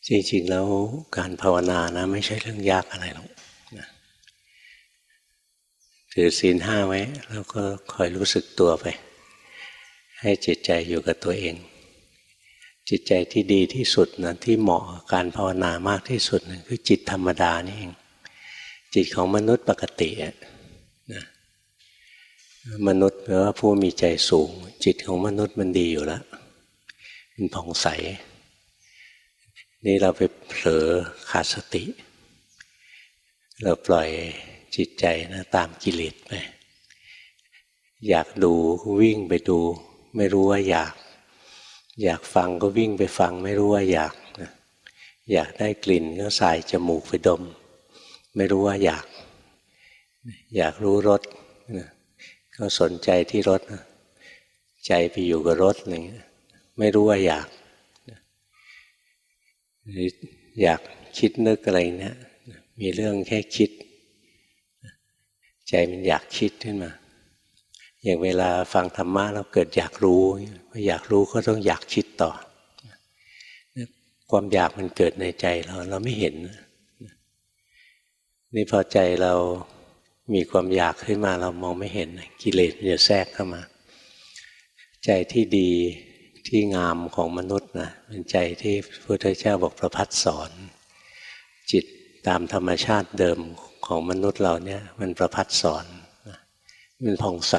จริงๆแล้วการภาวนานะไม่ใช่เรื่องยากอะไรหรอกนะถือศีลห้าไว้แล้วก็คอยรู้สึกตัวไปให้จิตใจอยู่กับตัวเองจิตใจที่ดีที่สุดนะที่เหมาะกับการภาวนามากที่สุดนะคือจิตธรรมดานี่เองจิตของมนุษย์ปกตินะมนุษย์แปลว่าผู้มีใจสูงจิตของมนุษย์มันดีอยู่แล้วมันผ่องใสนี่เราไปเผลอขาดสติเราปล่อยจิตใจนะตามกิเลสไปอยากดูก็วิ่งไปดูไม่รู้ว่าอยากฟังก็วิ่งไปฟังไม่รู้ว่าอยากได้กลิ่นก็สายจมูกไปดมไม่รู้ว่าอยากรู้รสก็สนใจที่รสใจไปอยู่กับรสอะไรเงี้ยไม่รู้ว่าอยากคิดนึกอะไรเนี่ยมีเรื่องแค่คิดใจมันอยากคิดขึ้นมาอย่างเวลาฟังธรรมะเราเกิดอยากรู้อยากรู้ก็ต้องอยากคิดต่อความอยากมันเกิดในใจเราไม่เห็นนี่พอใจเรามีความอยากขึ้นมาเรามองไม่เห็นกิเลสมันจะแทรกเข้ามาใจที่ดีที่งามของมนุษย์นะเป็นใจที่พระพุทธเจ้าบอกประภัสสรจิตตามธรรมชาติเดิมของมนุษย์เราเนี่ยมันประภัสสรมันผ่องใส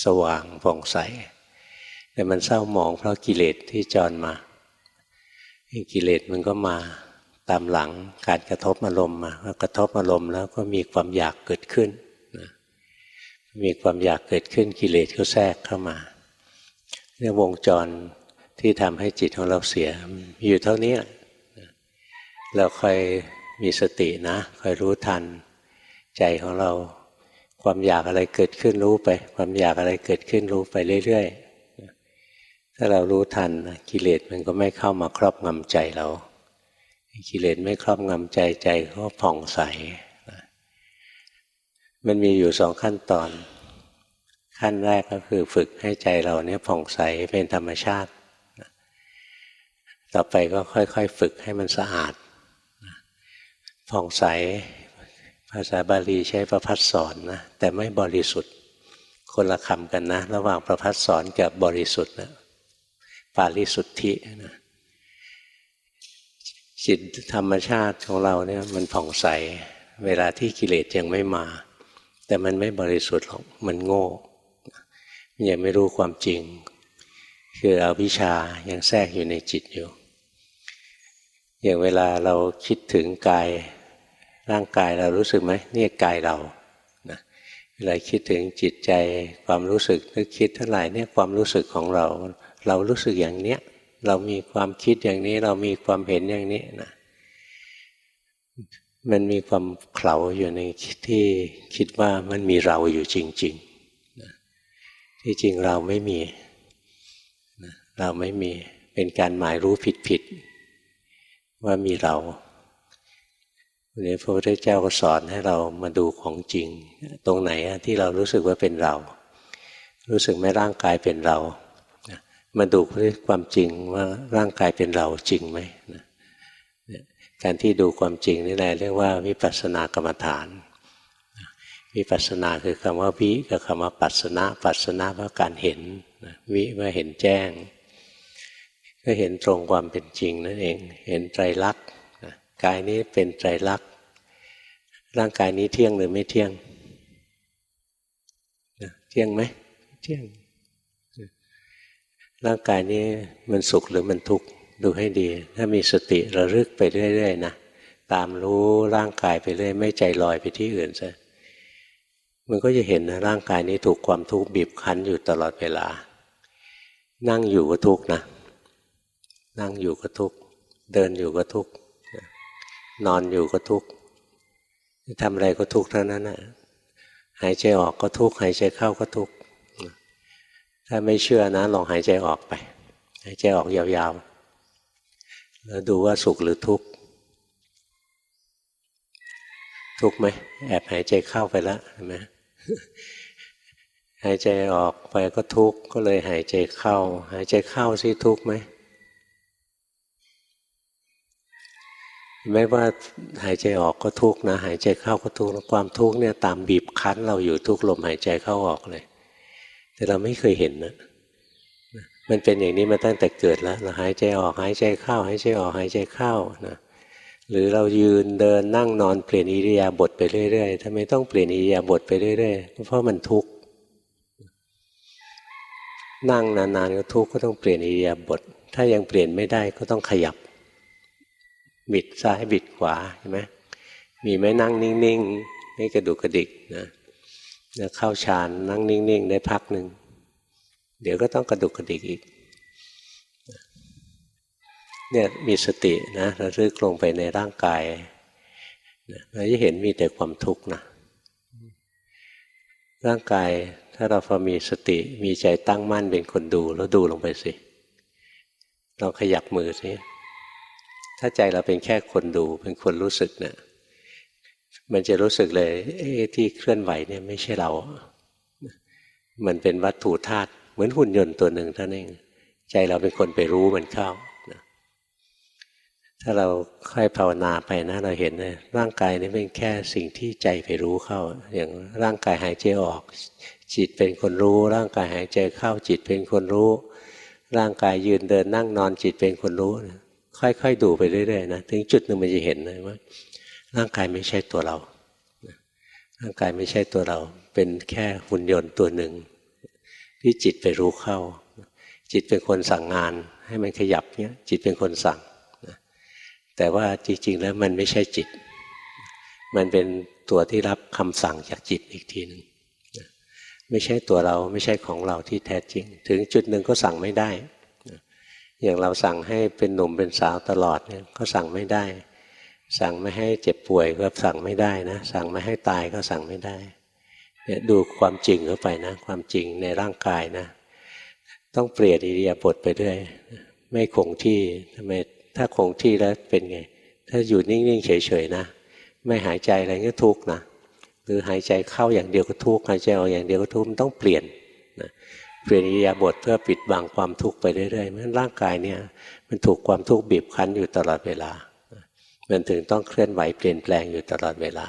สว่างผ่องใสแต่มันเศร้าหมองเพราะกิเลสที่จรมากิเลสมันก็มาตามหลังการกระทบอารมณ์มากระทบอารมณ์แล้วก็มีความอยากเกิดขึ้นมีความอยากเกิดขึ้นกิเลสก็แทรกเข้ามาเรื่องวงจรที่ทำให้จิตของเราเสียอยู่เท่านี้เราคอยมีสตินะคอยรู้ทันใจของเราความอยากอะไรเกิดขึ้นรู้ไปความอยากอะไรเกิดขึ้นรู้ไปเรื่อยๆถ้าเรารู้ทันกิเลสมันก็ไม่เข้ามาครอบงำใจเรากิเลสไม่ครอบงำใจใจก็ผ่องใสมันมีอยู่2ขั้นตอนขั้นแรกก็คือฝึกให้ใจเราเนี่ยผ่องใสเป็นธรรมชาติต่อไปก็ค่อยๆฝึกให้มันสะอาดผ่องใสภาษาบาลีใช้ประภัสสรนะแต่ไม่บริสุทธิ์คนละคำกันนะระหว่างประภัสสรกับบริสุทธิ์นะปาริสุทธินะจิตธรรมชาติของเราเนี่ยมันผ่องใสเวลาที่กิเลสยังไม่มาแต่มันไม่บริสุทธิ์หรอกมันโง่มันยังไม่รู้ความจริงคืออวิชชายังแทรกอยู่ในจิตอยู่อย่างเวลาเราคิดถึงกายร่างกายเรารู้สึกไหมนี่กายเรานะเวลาคิดถึงจิตใจความรู้สึกนึกคิดทั้งหลายเนี่ยความรู้สึกของเรารู้สึกอย่างเนี้ยเรามีความคิดอย่างนี้เรามีความเห็นอย่างนี้นะมันมีความเขลาอยู่ในที่คิดว่ามันมีเราอยู่จริงๆนะที่จริงเราไม่มีนะเราไม่มีเป็นการหมายรู้ผิดว่ามีเราวันนี้พระพุทธเจ้าก็สอนให้เรามาดูของจริงตรงไหนที่เรารู้สึกว่าเป็นเรารู้สึกไหมร่างกายเป็นเรามาดูความจริงว่าร่างกายเป็นเราจริงไหมการที่ดูความจริงนี่แหละเรียกว่าวิปัสสนากรรมฐานวิปัสสนาคือคำว่าวิกับคำว่าปัสสนะปัสสนะว่าการเห็นวิว่าเห็นแจ้งก็เห็นตรงความเป็นจริงนั่นเองเห็นไตรลักษณ์กายนี้เป็นไตรลักษณ์ร่างกายนี้เที่ยงหรือไม่เที่ยงเที่ยงไหมเที่ยงร่างกายนี้มันสุขหรือมันทุกข์ดูให้ดีถ้ามีสติระลึกไปเรื่อยๆนะตามรู้ร่างกายไปเรื่อยไม่ใจลอยไปที่อื่นซะมันก็จะเห็นนะร่างกายนี้ถูกความทุกข์บีบคั้นอยู่ตลอดเวลานั่งอยู่ก็ทุกข์นะนั่งอยู่ก็ทุกข์เดินอยู่ก็ทุกข์นอนอยู่ก็ทุกข์ทำอะไรก็ทุกข์เท่านั้นนะหายใจออกก็ทุกข์หายใจเข้าก็ทุกข์ถ้าไม่เชื่อนะลองหายใจออกไปหายใจออกยาวๆแล้วดูว่าสุขหรือทุกข์ทุกข์ไหมแอบหายใจเข้าไปแล้วเห็นไหมหายใจออกไปก็ทุกข์ก็เลยหายใจเข้าหายใจเข้าสิทุกข์ไหม ไม่ว่าหายใจออกก็ทุกข์นะหายใจเข้าก็ทุกข์ความทุกข์เนี่ยตามบีบคั้นเราอยู่ทุกลมหายใจเข้าออกเลยแต่เราไม่เคยเห็นนะมันเป็นอย่างนี้มาตั้งแต่เกิดแล้วเราหายใจออกหายใจเข้าหายใจออกหายใจเข้านะหรือเรายืนเดินนั่งนอนเปลี่ยนอิริยาบถไปเรื่อยๆทำไมต้องเปลี่ยนอิริยาบถไปเรื่อยๆเพราะมันทุกข์นั่งนานๆก็ทุกข์ก็ต้องเปลี่ยนอิริยาบถถ้ายังเปลี่ยนไม่ได้ก็ต้องขยับบิดซ้ายบิดขวาใช่ไหมมีไหมนั่งนิ่งๆไม่กระดุกกระดิกนะแล้วเข้าฌานนั่งนิ่งๆได้พักหนึ่งเดี๋ยวก็ต้องกระดุกกระดิกอีกเนี่ยมีสตินะระลึกลงไปในร่างกายเราจะเห็นมีแต่ความทุกข์นะร่างกายถ้าเราพอมีสติมีใจตั้งมั่นเป็นคนดูแล้วดูลงไปสิลองขยับมือสิถ้าใจเราเป็นแค่คนดูเป็นคนรู้สึกเนี่ยมันจะรู้สึกเลยที่เคลื่อนไหวเนี่ยไม่ใช่เรามันเป็นวัตถุธาตุเหมือนหุ่นยนต์ตัวหนึ่งเท่านั้นเองใจเราเป็นคนไปรู้มันเข้าถ้าเราค่อยภาวนาไปนะเราเห็นเลยร่างกายนี้เป็นแค่สิ่งที่ใจไปรู้เข้าอย่างร่างกายหายใจออกจิตเป็นคนรู้ร่างกายหายใจเข้าจิตเป็นคนรู้ร่างกายยืนเดินนั่งนอนจิตเป็นคนรู้ค่อยๆดูไปเรื่อยๆนะถึงจุดหนึ่งมันจะเห็นเลยว่าร่างกายไม่ใช่ตัวเราร่างกายไม่ใช่ตัวเราเป็นแค่หุ่นยนต์ตัวหนึ่งที่จิตไปรู้เข้าจิตเป็นคนสั่งงานให้มันขยับเนี้ยจิตเป็นคนสั่งแต่ว่าจริงๆแล้วมันไม่ใช่จิตมันเป็นตัวที่รับคำสั่งจากจิตอีกทีหนึ่งไม่ใช่ตัวเราไม่ใช่ของเราที่แท้จริงถึงจุดหนึ่งก็สั่งไม่ได้อย่างเราสั่งให้เป็นหนุ่มเป็นสาวตลอดเนี่ยก็สั่งไม่ได้สั่งไม่ให้เจ็บป่วยก็สั่งไม่ได้นะสั่งไม่ให้ตายก็สั่งไม่ได้เนี่ยดูความจริงเข้าไปนะความจริงในร่างกายนะต้องเปลี่ยนอิริยาบถไปเรื่อยไม่คงที่ทำไมถ้าคงที่แล้วเป็นไงถ้าอยู่นิ่งๆเฉยๆนะไม่หายใจอะไรก็ทุกข์นะหรือหายใจเข้าอย่างเดียวก็ทุกข์หายใจออกอย่างเดียวก็ทุกข์มันต้องเปลี่ยนนะเปลี่ยนอิริยาบถเพื่อปิดบังความทุกข์ไปเรื่อยๆเพราะร่างกายเนี่ยมันถูกความทุกข์บีบคั้นอยู่ตลอดเวลามันถึงต้องเคลื่อนไหวเปลี่ยนแปลงอยู่ตลอดเวลา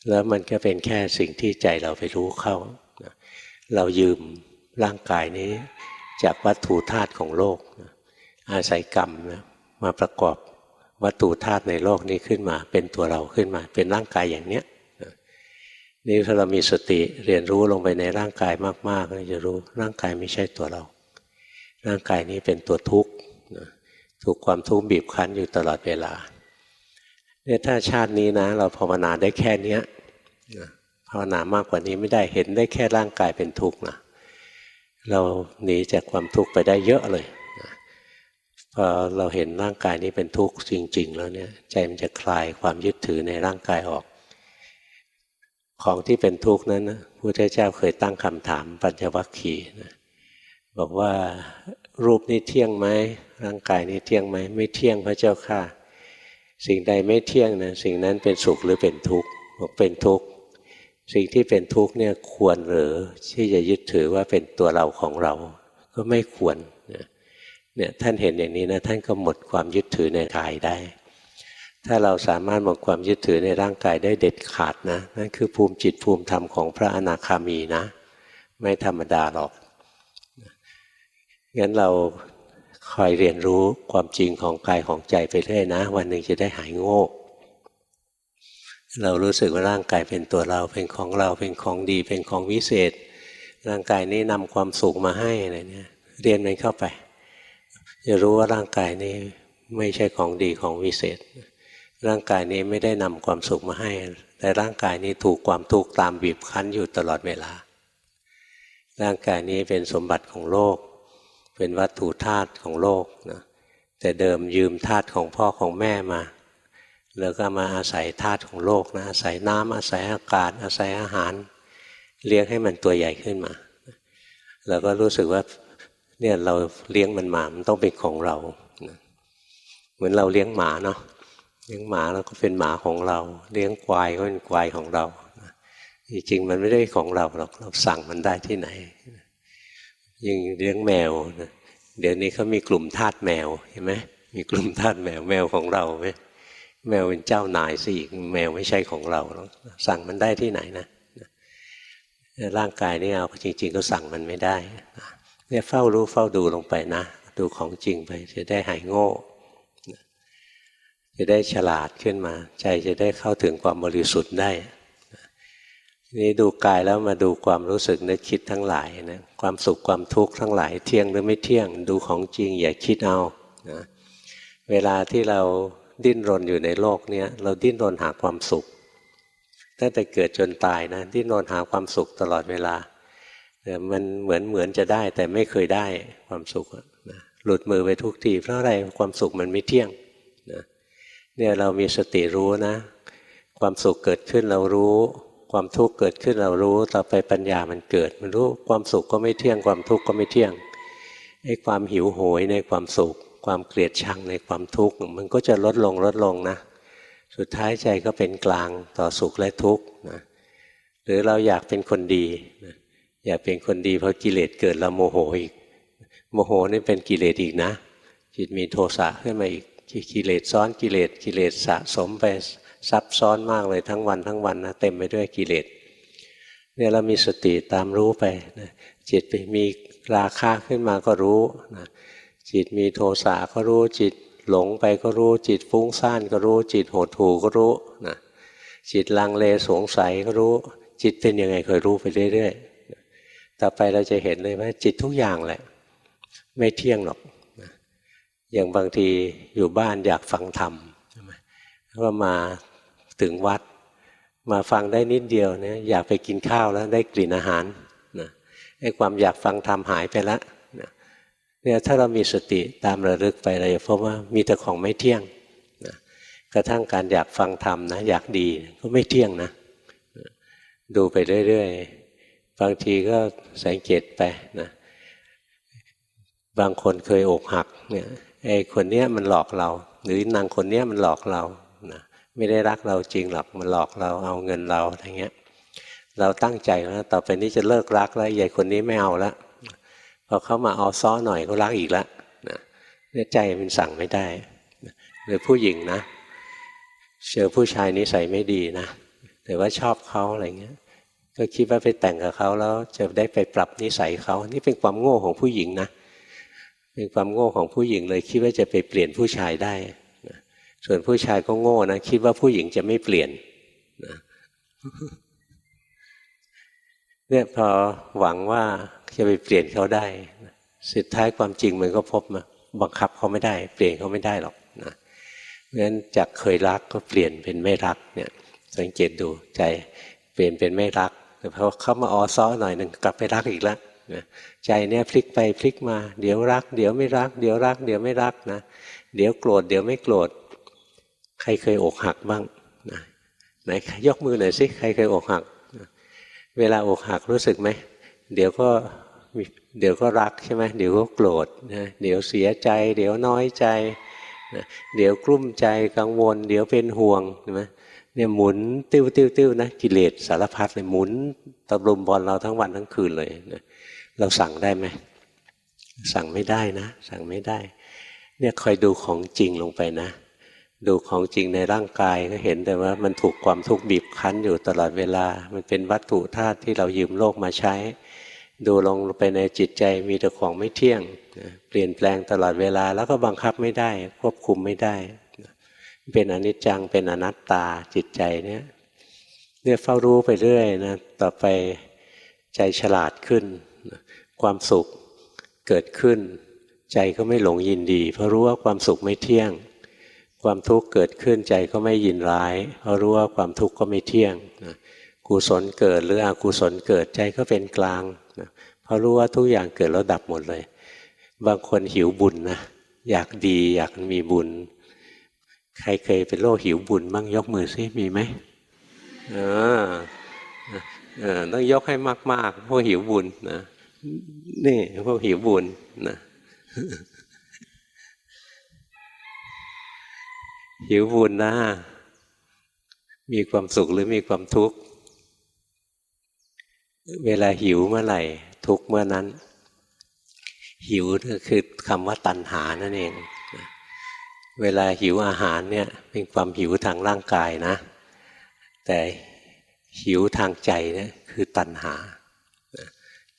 แล้วมันก็เป็นแค่สิ่งที่ใจเราไปรู้เข้าเรายืมร่างกายนี้จากวัตถุธาตุของโลกอาศัยกรรมมาประกอบวัตถุธาตุในโลกนี้ขึ้นมาเป็นตัวเราขึ้นมาเป็นร่างกายอย่างเนี้ยนี่ถ้าเรามีสติเรียนรู้ลงไปในร่างกายมากๆเราจะรู้ร่างกายไม่ใช่ตัวเราร่างกายนี้เป็นตัวทุกข์ถูกความทุกข์บีบคั้นอยู่ตลอดเวลาเนี่ยถ้าชาตินี้นะเราภาวนาได้แค่เนี้ยภาวนามากกว่านี้ไม่ได้เห็นได้แค่ร่างกายเป็นทุกข์นะเราหนีจากความทุกข์ไปได้เยอะเลยพอเราเห็นร่างกายนี้เป็นทุกข์จริงๆแล้วเนี่ยใจมันจะคลายความยึดถือในร่างกายออกของที่เป็นทุกข์นั้นนะพระพุทธเจ้าเคยตั้งคำถามปัญจวัคคีย์นะบอกว่ารูปนี้เที่ยงไหมร่างกายนี้เที่ยงไหมไม่เที่ยงพระเจ้าค่ะสิ่งใดไม่เที่ยงนะสิ่งนั้นเป็นสุขหรือเป็นทุกข์บอกเป็นทุกข์สิ่งที่เป็นทุกข์เนี่ยควรหรือที่จะยึดถือว่าเป็นตัวเราของเราก็ไม่ควรเนี่ยท่านเห็นอย่างนี้นะท่านก็หมดความยึดถือในกายได้ถ้าเราสามารถหมดความยึดถือในร่างกายได้เด็ดขาดนะนั่นคือภูมิจิตภูมิธรรมของพระอนาคามีนะไม่ธรรมดาหรอกงั้นเราคอยเรียนรู้ความจริงของกายของใจไปเรื่อยนะวันหนึ่งจะได้หายโง่เรารู้สึกว่าร่างกายเป็นตัวเราเป็นของเราเป็นของดีเป็นของวิเศษร่างกายนี้นำความสุขมาให้อะไรเนี่ยเรียนมันเข้าไปจะรู้ว่าร่างกายนี้ไม่ใช่ของดีของวิเศษร่างกายนี้ไม่ได้นำความสุขมาให้แต่ร่างกายนี้ถูกความทุกข์ตามบีบคั้นอยู่ตลอดเวลาร่างกายนี้เป็นสมบัติของโลกเป็นวัตถุธาตุของโลกนะแต่เดิมยืมธาตุของพ่อของแม่มาแล้วก็มาอาศัยธาตุของโลกนะอาศัยน้ำอาศัยอากาศอาศัยอาหารเลี้ยงให้มันตัวใหญ่ขึ้นมาแล้วก็รู้สึกว่าเนี่ยเราเลี้ยงมันมามันต้องเป็นของเราเหมือนเราเลี้ยงหมาเนาะเลี้ยงหมาแล้วก็เป็นหมาของเราเลี้ยงควายก็เป็นควายของเราจริงๆมันไม่ได้ของเราหรอกเราสั่งมันได้ที่ไหนยิ่งเลี้ยงแมวเดี๋ยวนี้เขามีกลุ่มทาสแมวเห็นไหมมีกลุ่มทาสแมวแมวของเราไหม แมวเป็นเจ้านายสิอีกแมวไม่ใช่ของเราแล้วสั่งมันได้ที่ไหนนะร่างกายนี่เอาจริงๆก็สั่งมันไม่ได้เนี่ยเฝ้ารู้เฝ้าดูลงไปนะดูของจริงไปจะได้หายโง่จะได้ฉลาดขึ้นมาใจจะได้เข้าถึงความบริสุทธิ์ได้นี่ดูกายแล้วมาดูความรู้สึกนึกคิดทั้งหลายนะความสุขความทุกข์ทั้งหลายเที่ยงหรือไม่เที่ยงดูของจริงอย่าคิดเอานะเวลาที่เราดิ้นรนอยู่ในโลกนี้เราดิ้นรนหาความสุขตั้งแต่เกิดจนตายนะดิ้นรนหาความสุขตลอดเวลาแต่มันเหมือนจะได้แต่ไม่เคยได้ความสุขนะหลุดมือไปทุกทีเพราะอะไรความสุขมันไม่เที่ยงนะเนี่ยเรามีสติรู้นะความสุขเกิดขึ้นเรารู้ความทุกข์เกิดขึ้นเรารู้ต่อไปปัญญามันเกิดมันรู้ความสุขก็ไม่เที่ยงความทุกข์ก็ไม่เที่ยงไอ้ความหิวโหยในความสุขความเกลียดชังในความทุกข์มันก็จะลดลงนะสุดท้ายใจก็เป็นกลางต่อสุขและทุกข์นะหรือเราอยากเป็นคนดีนะอยากเป็นคนดีพอกิเลสเกิดเราโมโหอีกโมโหนี่เป็นกิเลสอีกนะจิตมีโทสะขึ้นมาอีกกิเลสซ้อนกิเลสสะสมไปซับซ้อนมากเลยทั้งวันนะเต็มไปด้วยกิเลสเนี่ยเรามีสติตามรู้ไปนะจิตไปมีราคะขึ้นมาก็รู้นะจิตมีโทสะก็รู้จิตหลงไปก็รู้จิตฟุ้งซ่านก็รู้จิตหดหู่ก็รู้นะจิตลังเลสงสัยก็รู้จิตเป็นยังไงคอยรู้ไปเรื่อยๆต่อไปเราจะเห็นเลยว่าจิตทุกอย่างแหละไม่เที่ยงหรอกนะอย่างบางทีอยู่บ้านอยากฟังธรรมก็มาถึงวัดมาฟังได้นิดเดียวเนี่ยอยากไปกินข้าวแล้วได้กลิ่นอาหารนะไอ้ความอยากฟังธรรมหายไปแล้วนะเนี่ยถ้าเรามีสติตามระลึกไปเราจะพบว่ามีแต่ของไม่เที่ยงนะกระทั่งการอยากฟังธรรมนะอยากดีก็ไม่เที่ยงนะดูไปเรื่อยๆบางทีก็สังเกตไปนะบางคนเคยอกหักเนี่ยไอ้คนเนี้ยมันหลอกเราหรือนางคนเนี้ยมันหลอกเรานะไม่ได้รักเราจริงหรอกมันหลอกเราเอาเงินเราอะไรเงี้ยเราตั้งใจแล้วต่อไปนี้จะเลิกรักแล้วยายคนนี้ไม่เอาแล้วพอเขามาเอาซ้อหน่อยก็รักอีกแล้วเนี่ยใจมันสั่งไม่ได้หรือผู้หญิงนะเจอผู้ชายนิสัยไม่ดีนะแต่ว่าชอบเขาอะไรเงี้ยก็คิดว่าไปแต่งกับเขาแล้วจะได้ไปปรับนิสัยเขานี่เป็นความโง่ของผู้หญิงนะเป็นความโง่ของผู้หญิงเลยคิดว่าจะไปเปลี่ยนผู้ชายได้ส่วนผู้ชายก็โง่นะคิดว่าผู้หญิงจะไม่เปลี่ยนนะเนี่ยพอหวังว่าจะไปเปลี่ยนเขาได้สุดท้ายความจริงมันก็พบมาบังคับเขาไม่ได้เปลี่ยนเขาไม่ได้หรอกนะเพราะฉะนั้นจากเคยรักก็เปลี่ยนเป็นไม่รักเนี่ยสังเกตดูใจเปลี่ยนเป็นไม่รักแต่พอเขามาซ้อหน่อยหนึ่งกลับไปรักอีกแล้วใจเนี่ยพลิกไปพลิกมาเดี๋ยวรักเดี๋ยวไม่รักเดี๋ยวรักเดี๋ยวไม่รักนะเดี๋ยวโกรธเดี๋ยวไม่โกรธใครเคยอกหักบ้างนะไหนยกมือหน่อยสิใครเคยอกหักเวลาอกหักรู้สึกไหมเดี๋ยวก็รักใช่ไหมเดี๋ยวก็โกรธนะเดี๋ยวเสียใจเดี๋ยวน้อยใจนะเดี๋ยวกลุ้มใจกังวลเดี๋ยวเป็นห่วงใช่ไหมเนี่ยหมุนติ้วนะกิเลสสารพัดเลยหมุนตะลุมบอลเราทั้งวันทั้งคืนเลยนะเราสั่งได้ไหมสั่งไม่ได้นะสั่งไม่ได้เนี่ยคอยดูของจริงลงไปนะดูของจริงในร่างกายก็เห็นแต่ว่ามันถูกความทุกข์บีบคั้นอยู่ตลอดเวลามันเป็นวัตถุธาตุที่เรายืมโลกมาใช้ดูลงไปในจิตใจมีแต่ของไม่เที่ยงเปลี่ยนแปลงตลอดเวลาแล้วก็บังคับไม่ได้ควบคุมไม่ได้เป็นอนิจจังเป็นอนัตตาจิตใจเนี่ยเฝ้ารู้ไปเรื่อยนะต่อไปใจฉลาดขึ้นความสุขเกิดขึ้นใจก็ไม่หลงยินดีเพราะรู้ว่าความสุขไม่เที่ยงความทุกข์เกิดขึ้นใจก็ไม่ยินร้ายเพราะรู้ว่าความทุกข์ก็ไม่เที่ยงกุศลเกิดหรืออกุศลเกิดใจก็เป็นกลางเพราะรู้ว่าทุกอย่างเกิดแล้วดับหมดเลยบางคนหิวบุญนะอยากดีอยากมีบุญใครเคยเป็นโรคหิวบุญบ้างยกมือซิมีไหมต้องยกให้มากๆพวกหิวบุญนะนี่พวกหิวบุญนะหิวบุญนะมีความสุขหรือมีความทุกข์เวลาหิวเมื่อไหร่ทุกข์เมื่อนั้นหิวก็คือคำว่าตัณหานั่นเอง เวลาหิวอาหารเนี่ยเป็นความหิวทางร่างกายนะแต่หิวทางใจเนี่ยคือตัณหา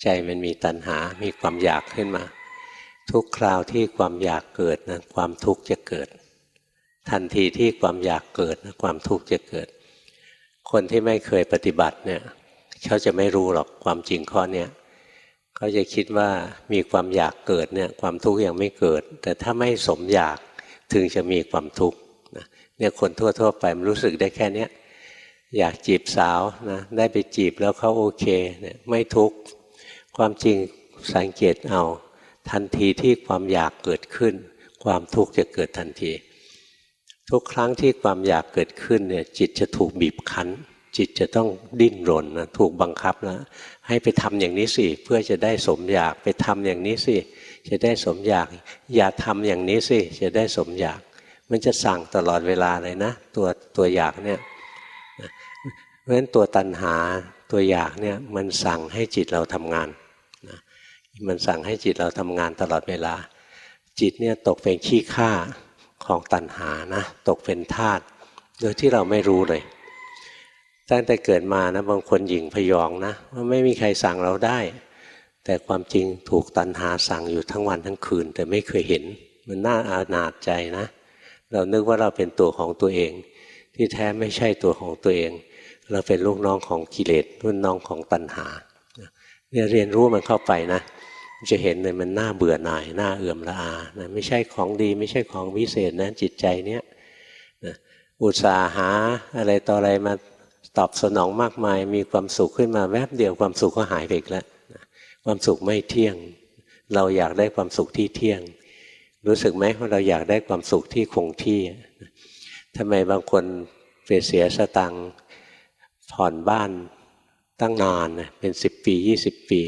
ใจมันมีตัณหามีความอยากขึ้นมาทุกคราวที่ความอยากเกิดนะความทุกข์จะเกิดทันทีที่ความอยากเกิดนะความทุกข์จะเกิดคนที่ไม่เคยปฏิบัติเนี่ยเขาจะไม่รู้หรอกความจริงข้อเนี้ยเขาจะคิดว่ามีความอยากเกิดเนี่ยความทุกข์ยังไม่เกิดแต่ถ้าไม่สมอยากถึงจะมีความทุกข์เนี่ยคนทั่วๆไปมันรู้สึกได้แค่เนี้ยอยากจีบสาวนะได้ไปจีบแล้วเขาโอเคเนี่ยไม่ทุกข์ความจริงสังเกตเอาทันทีที่ความอยากเกิดขึ้นความทุกข์จะเกิดทันทีทุกครั้งที่ความอยากเกิดขึ้นเนี่ยจิตจะถูกบีบคั้นจิตจะต้องดิ้นรนนะถูกบังคับนะให้ไปทำอย่างนี้สิเพื่อจะได้สมอยากไปทำอย่างนี้สิจะได้สมอยากอย่าทำอย่างนี้สิจะได้สมอยากมันจะสั่งตลอดเวลาเลยนะตัวอยากเนี่ยเพราะฉะนั้นตัวตัณหาตัวอยากเนี่ยมันสั่งให้จิตเราทำงานนะมันสั่งให้จิตเราทำงานตลอดเวลาจิตเนี่ยตกเป็นขี้ข้าของตัณหานะตกเป็นทาสโดยที่เราไม่รู้เลยตั้งแต่เกิดมานะบางคนหยิ่งพยองนะว่าไม่มีใครสั่งเราได้แต่ความจริงถูกตัณหาสั่งอยู่ทั้งวันทั้งคืนแต่ไม่เคยเห็นมันน่าอาณาจใจนะเรานึกว่าเราเป็นตัวของตัวเองที่แท้ไม่ใช่ตัวของตัวเองเราเป็นลูกน้องของกิเลสรุ่นน้องของตัณหาเนี่ยเรียนรู้มันเข้าไปนะจะเห็นเลยมันน่าเบื่อหน่ายน่าเอื่อมละอานะไม่ใช่ของดีไม่ใช่ของวิเศษนะจิตใจเนี้ยนะอุตส่าห์หาอะไรต่ออะไรมาตอบสนองมากมายมีความสุขขึ้นมาแวบเดียวความสุขก็หายไปอีกแล้วนะความสุขไม่เที่ยงเราอยากได้ความสุขที่เที่ยงรู้สึกไหมว่าเราอยากได้ความสุขที่คงที่ทำไมบางคนไปเสียสตังค์ผ่อนบ้านตั้งนานนะเป็น10 ปี20 ปี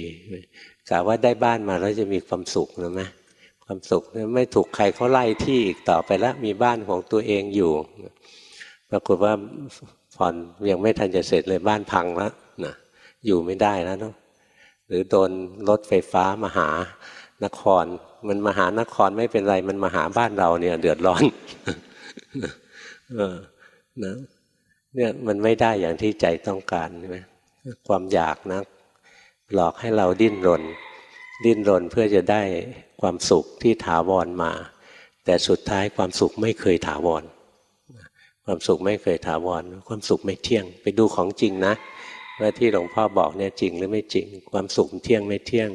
กะว่าได้บ้านมาแล้วจะมีความสุขหรือไหมความสุขไม่ถูกใครเขาไล่ที่อีกต่อไปแล้วมีบ้านของตัวเองอยู่ปรากฏว่าผ่อนยังไม่ทันจะเสร็จเลยบ้านพังแล้วนะอยู่ไม่ได้แล้วเนาะหรือโดนรถไฟฟ้ามาหานครมันมาหานครไม่เป็นไรมันมาหาบ้านเราเนี่ยเดือดร้อนนะเนี่ยมันไม่ได้อย่างที่ใจต้องการใช่ไหมความอยากนะหลอกให้เราดิ้นรนเพื่อจะได้ความสุขที่ถาวรมาแต่สุดท้ายความสุขไม่เคยถาวรความสุขไม่เคยถาวรความสุขไม่เที่ยงไปดูของจริงนะว่าที่หลวงพ่อบอกเนี่ยจริงหรือไม่จริงความสุขเที่ยงไม่เที่ยง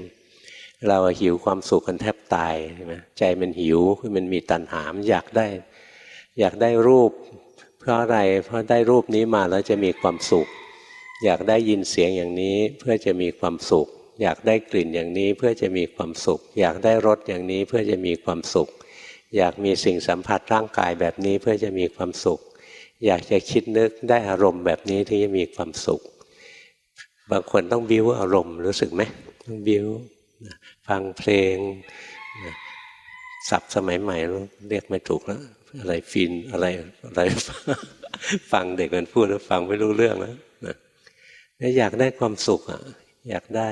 เราหิวความสุขกันแทบตายใช่ไหมใจมันหิวมันมีตัณหามันอยากได้รูปเพราะอะไรเพราะได้รูปนี้มาแล้วจะมีความสุขอยากได้ยินเสียงอย่างนี้เพื่อจะมีความสุขอยากได้กลิ่นอย่างนี้เพื่อจะมีความสุขอยากได้รสอย่างนี้เพื่อจะมีความสุขอยากมีสิ่งสัมผัสร่างกายแบบนี้เพื่อจะมีความสุขอยากจะคิดนึกได้อารมณ์แบบนี้ที่จะมีความสุขบางคนต้องบิ้วอารมณ์รู้สึกไหมต้องบิ้วฟังเพลงศัพท์สมัยใหม่เรียกไม่ถูกแล้วอะไรฟินอะไรฟังเด็กมันพูดแล้วฟังไม่รู้เรื่องแล้วอยากได้ความสุขอ่ะอยากได้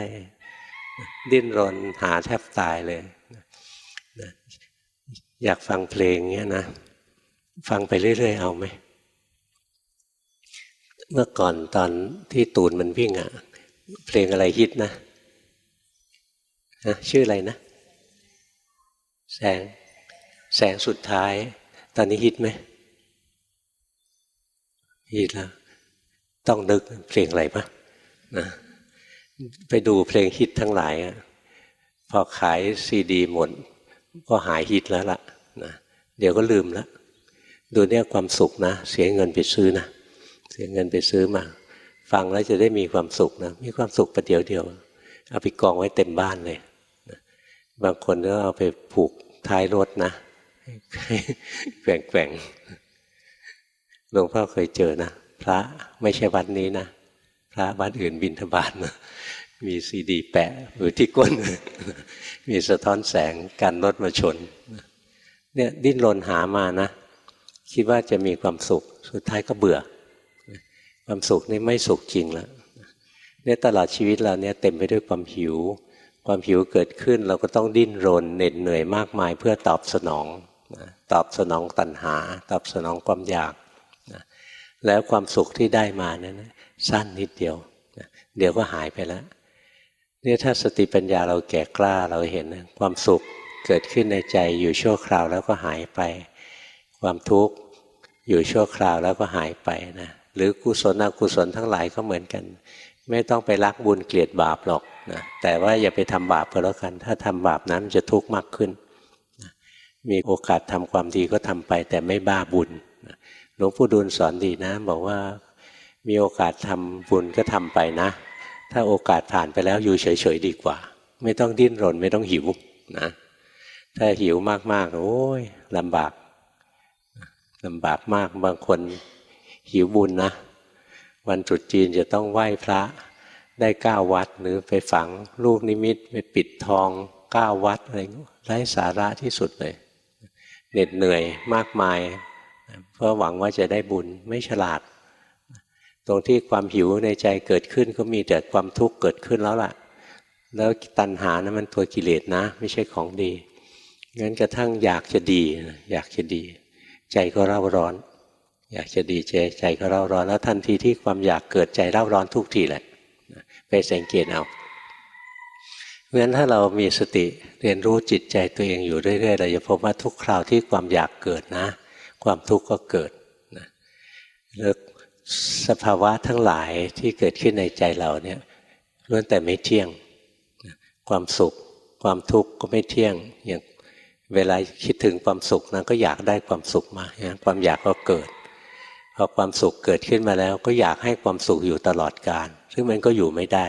ดิ้นรนหาแทบตายเลยอยากฟังเพลงเงี้ยนะฟังไปเรื่อยๆเอาไหมเมื่อก่อนตอนที่ตูนมันวิ่งอ่ะเพลงอะไรฮิตนะชื่ออะไรนะแสงสุดท้ายตอนนี้ฮิตไหมฮิตแล้วต้องนึกเพลงอะไรปะนะไปดูเพลงฮิตทั้งหลายพอขายซีดีหมดก็หายฮิตแล้วล่ะนะเดี๋ยวก็ลืมแล้วดูเนี่ยความสุขนะเสียเงินไปซื้อนะเสียเงินไปซื้อมาฟังแล้วจะได้มีความสุขนะมีความสุขประเดี๋ยวเดียวเอาไปกองไว้เต็มบ้านเลยนะบางคนก็เอาไปผูกท้ายรถนะแกว่งหลวงพ่อเคยเจอนะพระไม่ใช่วัดนี้นะพระวัดอื่นบิณฑบาตนะมีซีดีแปะอยู่ที่ก้นมีสะท้อนแสงกันรถมาชนเนี่ยดิ้นรนหามานะคิดว่าจะมีความสุขสุดท้ายก็เบื่อความสุขนี่ไม่สุขจริงแล้วเนี่ยตลอดชีวิตเราเนี่ยเต็มไปด้วยความหิวเกิดขึ้นเราก็ต้องดิ้นรนเหน็ดเหนื่อยมากมายเพื่อตอบสนอง นะตอบสนองตัณหาตอบสนองความอยากนะแล้วความสุขที่ได้มานั้นสั้นนิดเดียวนะเดี๋ยวก็หายไปแล้วเนี่ยถ้าสติปัญญาเราแก่กล้าเราเห็นนะความสุขเกิดขึ้นในใจอยู่ชั่วคราวแล้วก็หายไปความทุกข์อยู่ชั่วคราวแล้วก็หายไปนะหรือกุศลอกุศลทั้งหลายก็เหมือนกันไม่ต้องไปรักบุญเกลียดบาปหรอกนะแต่ว่าอย่าไปทำบาปก็แล้วกันถ้าทำบาปนั้นจะทุกข์มากขึ้นนะมีโอกาสทำความดีก็ทำไปแต่ไม่บ้าบุญนะหลวงปู่ดูลสอนดีนะบอกว่ามีโอกาสทำบุญก็ทำไปนะถ้าโอกาสผ่านไปแล้วอยู่เฉยๆดีกว่าไม่ต้องดิ้นรนไม่ต้องหิวนะถ้าหิวมากๆโอ้ยลำบากมากบางคนหิวบุญนะวันตรุษจีนจะต้องไหว้พระได้9 วัดหรือไปฝังลูกนิมิตไปปิดทอง9 วัดอะไรไร้สาระที่สุดเลยเหน็ดเหนื่อยมากมายเพราะหวังว่าจะได้บุญไม่ฉลาดตรงที่ความหิวในใจเกิดขึ้นก็มีแต่ความทุกข์เกิดขึ้นแล้วล่ะแล้วตัณหานะมันตัวกิเลสนะไม่ใช่ของดีงั้นกระทั่งอยากจะดีใจก็เร่าร้อนอยากจะดีใจก็เร่าร้อนแล้วทันทีที่ความอยากเกิดใจเร่าร้อนทุกทีแหละไปสังเกตเอาเพราะฉะนั้นถ้าเรามีสติเรียนรู้จิตใจตัวเองอยู่เรื่อยๆเราจะพบว่าทุกคราวที่ความอยากเกิดนะความทุกข์ก็เกิดนะแล้วสภาวะทั้งหลายที่เกิดขึ้นในใจเราเนี่ยล้วนแต่ไม่เที่ยงความสุขความทุกข์ก็ไม่เที่ยงอย่างเวลาคิดถึงความสุขนะก็อยากได้ความสุขมาความอยากก็เกิดพอความสุขเกิดขึ้นมาแล้วก็อยากให้ความสุขอยู่ตลอดกาลซึ่งมันก็อยู่ไม่ได้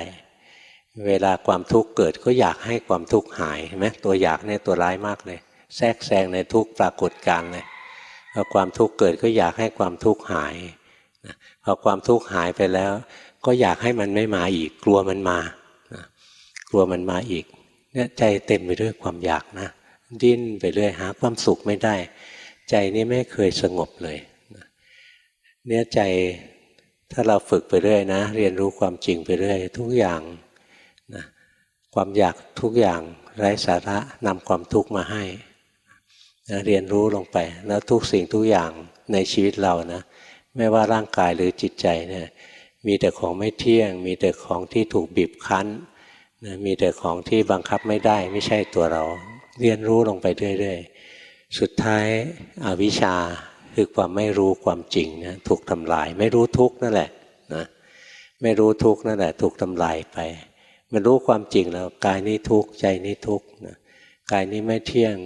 เวลาความทุกข์เกิดก็อยากให้ความทุกข์หายเห็นไหมตัวอยากเนี่ยตัวร้ายมากเลยแทรกแซงในทุกปรากฏการณ์เลยพอความทุกข์เกิดก็อยากให้ความทุกข์หายพอความทุกข์หายไปแล้วก็อยากให้มันไม่มาอีกกลัวมันมาอีกเนี่ยใจเต็มไปด้วยความอยากนะดิ้นไปเรื่อยหาความสุขไม่ได้ใจนี้ไม่เคยสงบเลยเนี่ยใจถ้าเราฝึกไปเรื่อยนะเรียนรู้ความจริงไปเรื่อยทุกอย่างนะความอยากทุกอย่างไร้สาระนำความทุกข์มาให้นะเรียนรู้ลงไปแล้วทุกสิ่งทุกอย่างในชีวิตเรานะไม่ว่าร่างกายหรือจิตใจเนี่ยมีแต่ของไม่เที่ยงมีแต่ของที่ถูกบีบคั้นนะมีแต่ของที่บังคับไม่ได้ไม่ใช่ตัวเราเรียนรู้ลงไปเรื่อยๆสุดท้ายอวิชชาคือความไม่รู้ความจริงนะถูกทำลายไม่รู้ทุกข์นั่นแหละนะไม่รู้ทุกข์นั่นแหละถูกทำลายไปมันรู้ความจริงแล้วกายนี้ทุกข์ใจนี้ทุกข์นะกายนี้ไม่เที่ยง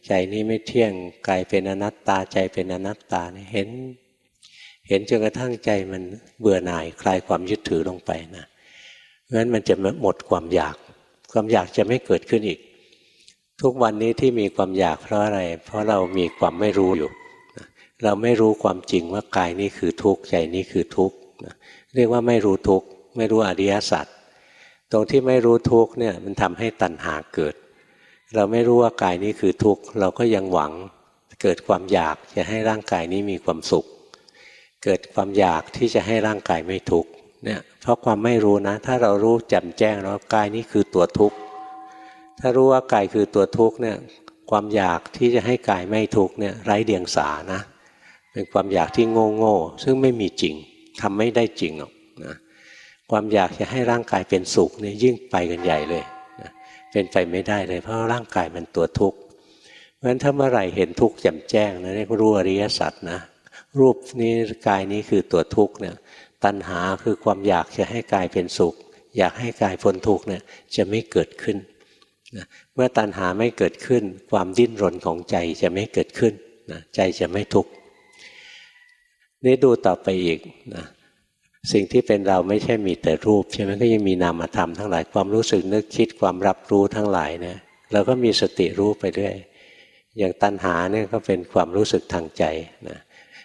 ใจนี้ไม่เที่ยงกายเป็นอนัตตาใจเป็นอนัตตาเนี่ยเห็นจนกระทั่งใจมันเบื่อหน่ายคลายความยึดถือลงไปนะเพราะฉะนั้นมันจะหมดความอยากจะไม่เกิดขึ้นอีกทุกวันนี้ที่มีความอยากเพราะอะไรเพราะเรามีความไม่รู้อยู่เราไม่รู้ความจริงว่ากายนี้คือทุกข์ใจนี้คือทุกข์เรียกว่าไม่รู้ทุกข์ไม่รู้อริยสัจตรงที่ไม่รู้ทุกข์เนี่ยมันทำให้ตัณหาเกิดเราไม่รู้ว่ากายนี้คือทุกข์เราก็ยังหวังเกิดความอยากจะให้ร่างกายนี้มีความสุขเกิดความอยากที่จะให้ร่างกายไม่ทุกข์เนี่ยเพราะความไม่รู้นะถ้าเรารู้แจ่มแจ้งแล้วกายนี้คือตัวทุกข์ถ้ารู้ว่ากายคือตัวทุกข์เนี่ยความอยากที่จะให้กายไม่ทุกข์เนี่ยไร้เดียงสานะเป็นความอยากที่โง่ซึ่งไม่มีจริงทำไม่ได้จริงหรอกนะความอยากจะให้ร่างกายเป็นสุขเนี่ยยิ่งไปกันใหญ่เลยนะเป็นไปไม่ได้เลยเพราะร่างกายมันตัวทุกข์เพราะฉะนั้นถ้าเมื่อไหร่เห็นทุกข์แจ่มแจ้งนะเรียกรู้อริยสัจนะรูปนี้กายนี้คือตัวทุกข์เนี่ยตัณหาคือความอยากจะให้กายเป็นสุขอยากให้กายพ้นทุกข์เนี่ยจะไม่เกิดขึ้นนะเมื่อตัณหาไม่เกิดขึ้นความดิ้นรนของใจจะไม่เกิดขึ้นนะใจจะไม่ทุกข์นี่ดูต่อไปอีกนะสิ่งที่เป็นเราไม่ใช่มีแต่รูปใช่ไหมก็ยังมีนามธรรมทั้งหลายความรู้สึกนึกคิดความรับรู้ทั้งหลายเนี่ยเราก็มีสติรู้ไปเรื่อยอย่างตัณหาเนี่ยก็เป็นความรู้สึกทางใจนะ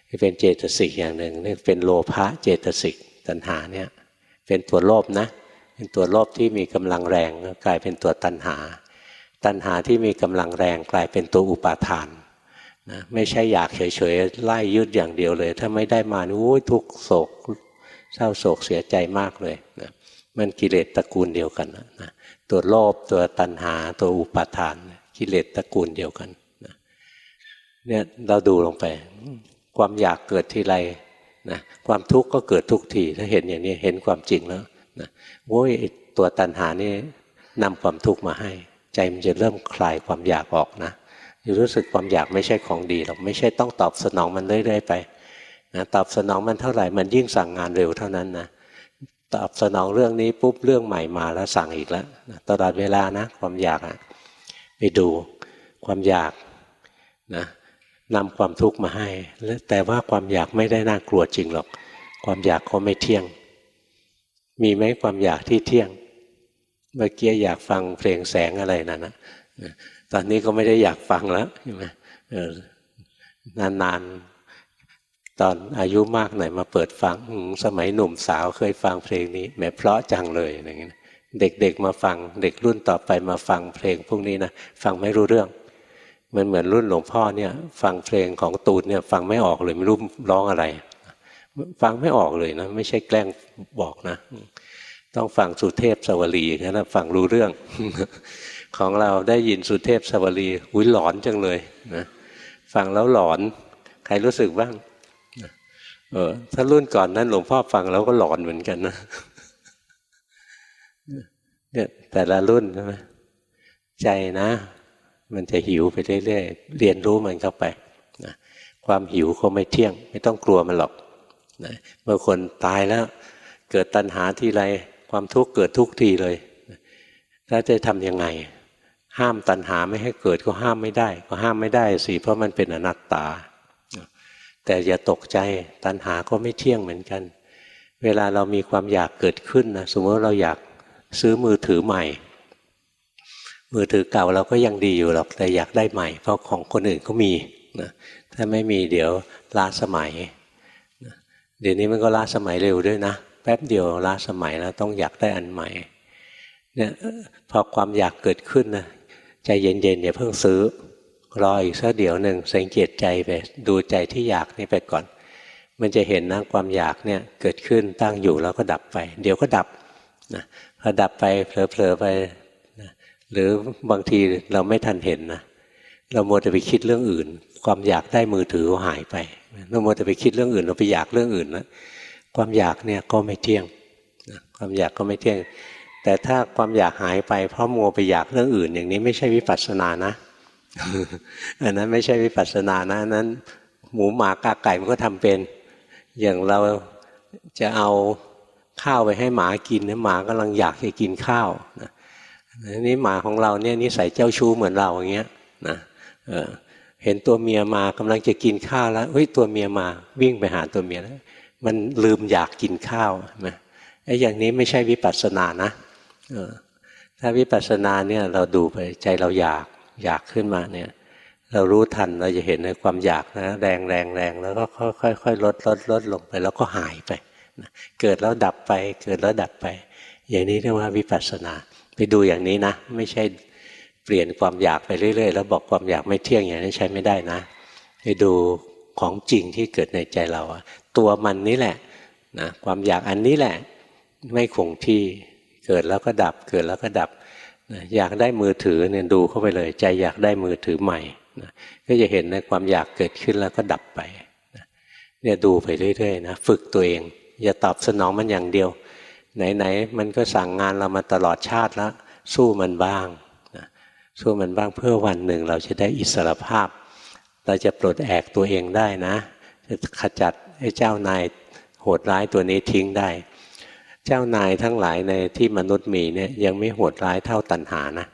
ที่เป็นเจตสิกอย่างหนึ่งนี่เป็นโลภะเจตสิกตัณหาเนี่ยเป็นตัวโลภนะเป็นตัวโลภที่มีกำลังแรงก็กลายเป็นตัวตัณหาที่มีกำลังแรงกลายเป็นตัวอุปาทานนะไม่ใช่อยากเฉยๆไล่ยึดอย่างเดียวเลยถ้าไม่ได้มาทุกข์โศกเศร้าโศกเสียใจมากเลยนะมันกิเลสตระกูลเดียวกันนะตัวโลภตัวตัณหาตัวอุปาทานกิเลสตระกูลเดียวกันนะ เนี่ยเราดูลงไปความอยากเกิดทีไรนะความทุกข์ก็เกิดทุกทีถ้าเห็นอย่างนี้เห็นความจริงแล้วนะโว้ยตัวตัณหานี่นำความทุกข์มาให้ใจมันจะเริ่มคลายความอยากออกนะจะรู้สึกความอยากไม่ใช่ของดีหรอกไม่ใช่ต้องตอบสนองมันเรื่อยๆไปนะตอบสนองมันเท่าไหร่มันยิ่งสั่งงานเร็วเท่านั้นนะตอบสนองเรื่องนี้ปุ๊บเรื่องใหม่มาแล้วสั่งอีกแล้วนะตลอดเวลานะความอยากไปดูความอยากนะนำความทุกข์มาให้แต่ว่าความอยากไม่ได้น่ากลัวจริงหรอกความอยากเขาไม่เที่ยงมีไหมความอยากที่เที่ยงเมื่อกี้อยากฟังเพลงแสงอะไรนั่นนะตอนนี้ก็ไม่ได้อยากฟังแล้วใช่ไหมนานๆตอนอายุมากหน่อยมาเปิดฟังสมัยหนุ่มสาวเคยฟังเพลงนี้แหมเพราะจังเลยอย่างเงี้ยเด็กๆมาฟังเด็กรุ่นต่อไปมาฟังเพลงพวกนี้นะฟังไม่รู้เรื่องมันเหมือนรุ่นหลวงพ่อเนี่ยฟังเพลงของตูนเนี่ยฟังไม่ออกเลยไม่รู้ร้องอะไรฟังไม่ออกเลยนะไม่ใช่แกล้งบอกนะต้องฟังสุเทพสวลีนะฟังรู้เรื่อง ของเราได้ยินสุเทพสวลีอุ้ยหลอนจังเลยนะฟังแล้วหลอนใครรู้สึกบ้างถ้ารุ่นก่อนนั้นหลวงพ่อฟังแล้วก็หลอนเหมือนกันนะเนี่ยแต่ละรุ่นใช่ไหมใจนะมันจะหิวไปเรื่อยๆเรียนรู้มันเข้าไปนะความหิวเขาไม่เที่ยงไม่ต้องกลัวมันหรอกนะเมื่อคนตายแล้วเกิดตัณหาทีไรความทุกข์เกิดทุกทีเลยแล้วจะทำยังไงห้ามตัณหาไม่ให้เกิดก็ห้ามไม่ได้ก็ห้ามไม่ได้สิเพราะมันเป็นอนัตตาแต่อย่าตกใจตัณหาก็ไม่เที่ยงเหมือนกันเวลาเรามีความอยากเกิดขึ้นนะสมมติเราอยากซื้อมือถือใหม่มือถือเก่าเราก็ยังดีอยู่หรอกแต่อยากได้ใหม่เพราะของคนอื่นก็มีนะถ้าไม่มีเดี๋ยวล้าสมัยนะเดี๋ยวนี้มันก็ล้าสมัยเร็วด้วยนะแป๊บเดียวล้าสมัยแล้วต้องอยากได้อันใหม่เนี่ยพอความอยากเกิดขึ้นนะใจเย็นๆอย่าเพิ่งซื้อรออีกสักเดี๋ยวหนึ่งสังเกตใจไปดูใจที่อยากนี่ไปก่อนมันจะเห็นนะความอยากเนี่ยเกิดขึ้นตั้งอยู่แล้วก็ดับไปเดี๋ยวก็ดับนะพอดับไปเผลอๆไปนะหรือบางทีเราไม่ทันเห็นนะเรามัวแต่ไปคิดเรื่องอื่นความอยากได้มือถือหายไปเรามัวแต่ไปคิดเรื่องอื่นเราไปอยากเรื่องอื่นนะความอยากเนี่ยก็ไม่เที่ยงนะความอยากก็ไม่เที่ยงแต่ถ้าความอยากหายไปเพราะมัวไปอยากเรื่องอื่นอย่างนี้ไม่ใช่วิปัสสนานะ อันนั้นไม่ใช่วิปัสสนานะนั้นหมูหมากาไก่มันก็ทำเป็นอย่างเราจะเอาข้าวไปให้หมากินเนี่ยหมากำลังอยากจะกินข้าวนะนี่หมาของเราเนี่ยนิสัยเจ้าชู้เหมือนเราอย่างเงี้ยนะเห็นตัวเมียมากำลังจะกินข้าวแล้วเฮ้ยตัวเมียมาวิ่งไปหาตัวเมียแล้วมันลืมอยากกินข้าวนะไอ้อย่างนี้ไม่ใช่วิปัสสนานะถ้าวิปัสสนาเนี่ยเราดูไปใจเราอยากขึ้นมาเนี่ยเรารู้ทันเราจะเห็นในความอยากนะแรงแล้วก็ค่อยลดลงไปแล้วก็หายไปนะเกิดแล้วดับไปเกิดแล้วดับไปอย่างนี้เรียกว่าวิปัสสนาไปดูอย่างนี้นะไม่ใช่เปลี่ยนความอยากไปเรื่อยๆแล้วบอกความอยากไม่เที่ยงอย่างนี้ใช้ไม่ได้นะไปดูของจริงที่เกิดในใจเราตัวมันนี่แหละนะความอยากอันนี้แหละไม่คงที่เกิดแล้วก็ดับเกิดแล้วก็ดับนะอยากได้มือถือเนี่ยดูเข้าไปเลยใจอยากได้มือถือใหม่นะก็จะเห็นในความอยากเกิดขึ้นแล้วก็ดับไปนะเนี่ยดูไปเรื่อยๆนะฝึกตัวเองอย่าตอบสนองมันอย่างเดียวไหนมันก็สั่งงานเรามาตลอดชาติแล้วสู้มันบ้างนะสู้มันบ้างเพื่อวันหนึ่งเราจะได้อิสรภาพเราจะปลดแอกตัวเองได้นะจะขจัดไอ้เจ้านายโหดร้ายตัวนี้ทิ้งได้เจ้านายทั้งหลายในที่มนุษย์มีเนี่ยยังไม่โหดร้ายเท่าตัณหานะ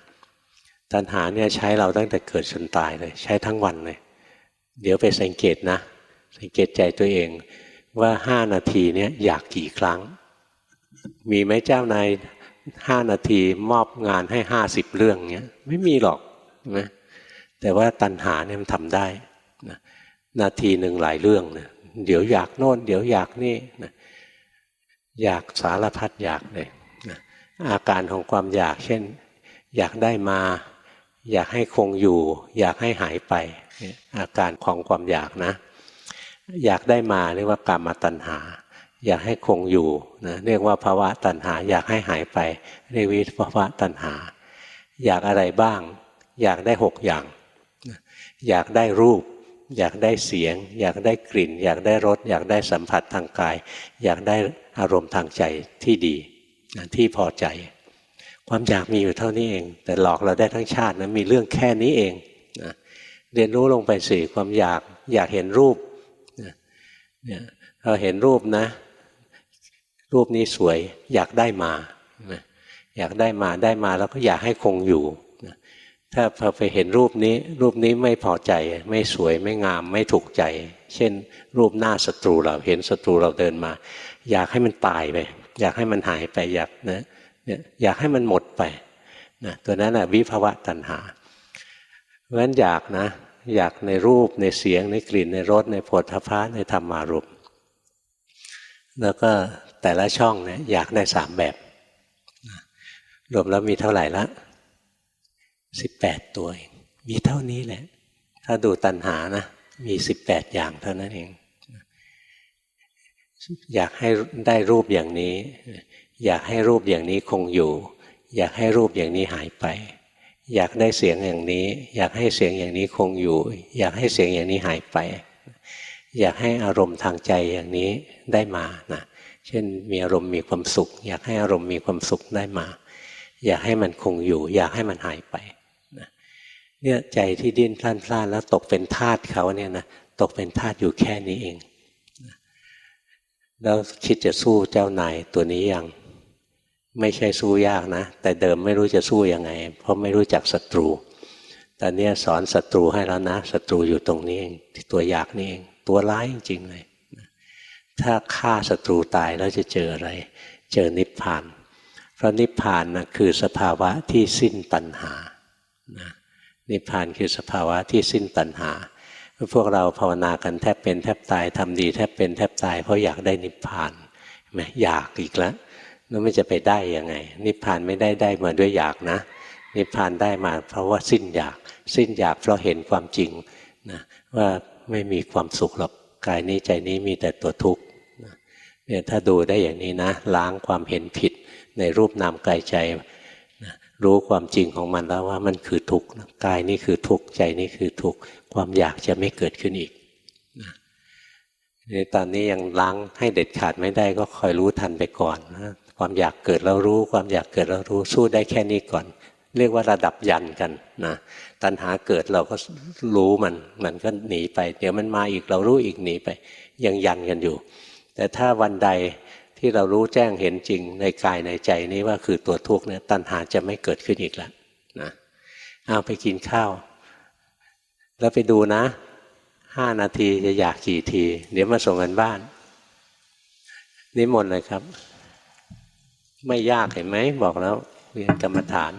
ตัณหาเนี่ยใช้เราตั้งแต่เกิดจนตายเลยใช้ทั้งวันเลยเดี๋ยวไปสังเกตนะสังเกตใจตัวเองว่า5 นาทีเนี่ยอยากกี่ครั้งมีไหมเจ้านาย5 นาทีมอบงานให้50 เรื่องเงี้ยไม่มีหรอกนะแต่ว่าตัณหาเนี่ยมันทำได้นะนาทีหนึ่งหลายเรื่องนะเดี๋ยวอยากโน่นเดี๋ยวอยากนี่นะอยากสารพัดอยากเลยนะอาการของความอยากเช่นอยากได้มาอยากให้คงอยู่อยากให้หายไปอาการของความอยากนะอยากได้มาเรียกว่ากามตัณหาอยากให้คงอยู่นะเรียกว่าภาวะตัณหาอยากให้หายไปเรียกวิภาวะตัณหาอยากอะไรบ้างอยากได้6 อย่างอยากได้รูป อยากได้เสียงอยากได้กลิ่นอยากได้รสอยากได้สัมผัสทางกายอยากได้อารมณ์ทางใจที่ดีที่พอใจความอยากมีอยู่เท่านี้เองแต่หลอกเราได้ทั้งชาตินะมีเรื่องแค่นี้เองนะเรียนรู้ลงไปสิความอยากเห็นรูปเนี่ยเราเห็นรูปนะรูปนี้สวยอยากได้มาอยากได้มาแล้วก็อยากให้คงอยู่ถ้าพอไปเห็นรูปนี้ไม่พอใจไม่สวยไม่งามไม่ถูกใจเช่นรูปหน้าศัตรูเราเห็นศัตรูเราเดินมาอยากให้มันตายไปอยากให้มันหายไปอยากให้มันหมดไปตัวนั้นวิภวตัณหาเพราะฉะนั้นอยากในรูปในเสียงในกลิ่นในรสในโผฏฐัพพะในธรรมารมณ์แล้วก็แต่ละช่องเนี่ยอยากได้3แบบรวมแล้วมีเท่าไหร่ละ18ตัวเองมีเท่านี้แหละถ้าดูตัณหานะมี18อย่างเท่านั้นเองอยากให้ได้รูปอย่างนี้อยากให้รูปอย่างนี้คงอยู่อยากให้รูปอย่างนี้หายไปอยากได้เสียงอย่างนี้อยากให้เสียงอย่างนี้คงอยู่อยากให้เสียงอย่างนี้หายไปอยากให้อารมณ์ทางใจอย่างนี้ได้มานะเช่นมีอารมณ์มีความสุขอยากให้อารมณ์มีความสุขได้มาอยากให้มันคงอยู่อยากให้มันหายไปเนี่ยใจที่ดิ้นพล่านแล้วตกเป็นทาสเขาเนี่ยนะตกเป็นทาสอยู่แค่นี้เองแล้วคิดจะสู้เจ้านายตัวนี้ยังไม่ใช่สู้ยากนะแต่เดิมไม่รู้จะสู้ยังไงเพราะไม่รู้จักศัตรูตอนนี้สอนศัตรูให้แล้วนะศัตรูอยู่ตรงนี้เองตัวอยากนี่เองตัวร้ายจริงๆเลยถ้าฆ่าศัตรูตายแล้วจะเจออะไรเจอนิพพานเพราะนิพพานนะคือสภาวะที่สิ้นตัณหานิพพานคือสภาวะที่สิ้นตัณหาพวกเราภาวนากันแทบเป็นแทบตายทำดีแทบเป็นแทบตายเพราะอยากได้นิพพานไหมอยากอีกแล้วมันจะไปได้ยังไงนิพพานไม่ได้มาด้วยอยากนะนิพพานได้มาเพราะว่าสิ้นอยากเพราะเห็นความจริงนะว่าไม่มีความสุขหรอกกายนี้ใจนี้มีแต่ตัวทุกข์เนี่ยถ้าดูได้อย่างนี้นะล้างความเห็นผิดในรูปนามกายใจรู้ความจริงของมันแล้วว่ามันคือทุกข์กายนี้คือทุกข์ใจนี้คือทุกข์ความอยากจะไม่เกิดขึ้นอีกในตอนนี้ยังล้างให้เด็ดขาดไม่ได้ก็คอยรู้ทันไปก่อนความอยากเกิดแล้วรู้ความอยากเกิดแล้วรู้สู้ได้แค่นี้ก่อนเรียกว่าระดับยันกันนะตัณหาเกิดเราก็รู้มันก็หนีไปเดี๋ยวมันมาอีกเรารู้อีกหนีไปยังยันกันอยู่แต่ถ้าวันใดที่เรารู้แจ้งเห็นจริงในกายในใจนี้ว่าคือตัวทุกข์เนี่ยตัณหาจะไม่เกิดขึ้นอีกแล้วนะเอาไปกินข้าวแล้วไปดูนะ5 นาทีจะอยากกี่ทีเดี๋ยวมาส่งกันบ้านนิมนต์เลยครับไม่ยากเห็นไหมบอกแล้วเรียนกรรมฐาน